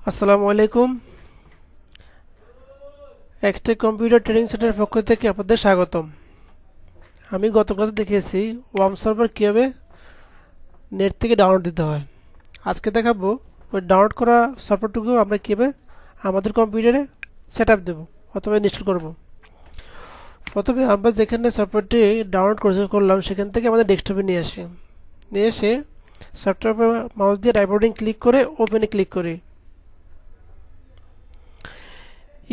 আসসালামু আলাইকুম। Xtec computer training সেন্টারের পক্ষ থেকে আপনাদের স্বাগতম। আমি গত ক্লাসে দেখিয়েছি ওয়ার্ম সার্ভার কীভাবে নেট থেকে ডাউনলোড দিতে হয়। আজকে দেখাবো ওই ডাউনলোড করা সফটওয়্যারটুকু আমরা কীভাবে আমাদের কম্পিউটারে সেট আপ দেবো অথবা ইনস্টল করব। প্রথমে আমরা যেখানে সফটওয়্যারটি ডাউনলোড করলাম সেখান থেকে আমাদের ডেস্কটপে নিয়ে আসি। নিয়ে এসে সফটওয়্যার মাউস দিয়ে রাইট বাটন ক্লিক করে ওপেনে ক্লিক করি।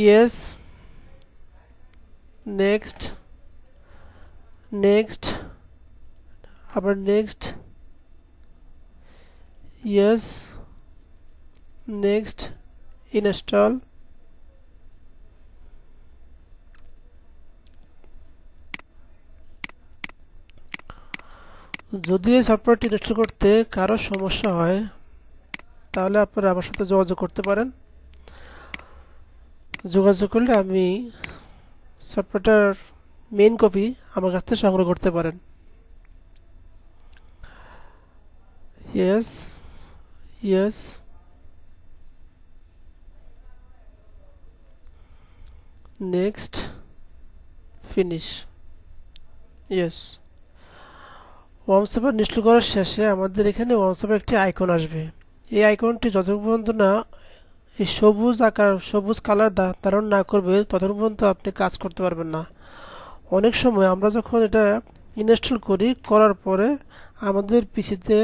ইয়েস, নেক্সট, নেক্সট, আবার নেক্সট, ইয়েস, নেক্সট, ইনস্টল। যদি এই সফটওয়্যারটি ইনস্টল করতে কারো সমস্যা হয় তাহলে আপনারা আমার সাথে যোগাযোগ করতে পারেন। যোগাযোগ করলে আমি সফটওয়্যারটার মেইন কপি আমার কাছ থেকে সংগ্রহ করতে পারেন। Yes, yes, next, finish. Yes. ওয়ার্ম সার্ভার ইনস্টল করার শেষে আমাদের এখানে ওয়ার্ম সার্ভার একটি আইকন আসবে। এই আইকনটি যতক্ষণ পর্যন্ত না এই সবুজ কালার ধারণ না করবে ততক্ষণ পর্যন্ত আপনি কাজ করতে পারবেন না। অনেক সময় আমরা যখন এটা ইনস্টল করার পরে আমাদের পিসিতে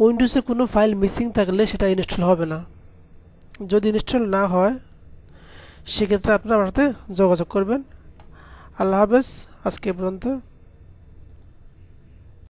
উইন্ডোজে কোনো ফাইল মিসিং থাকলে সেটা ইনস্টল হবে না। যদি ইনস্টল না হয় সেক্ষেত্রে আপনারা আমার সাথে যোগাযোগ করবেন। আল্লাহ হাফেজ। আজকে এ পর্যন্ত।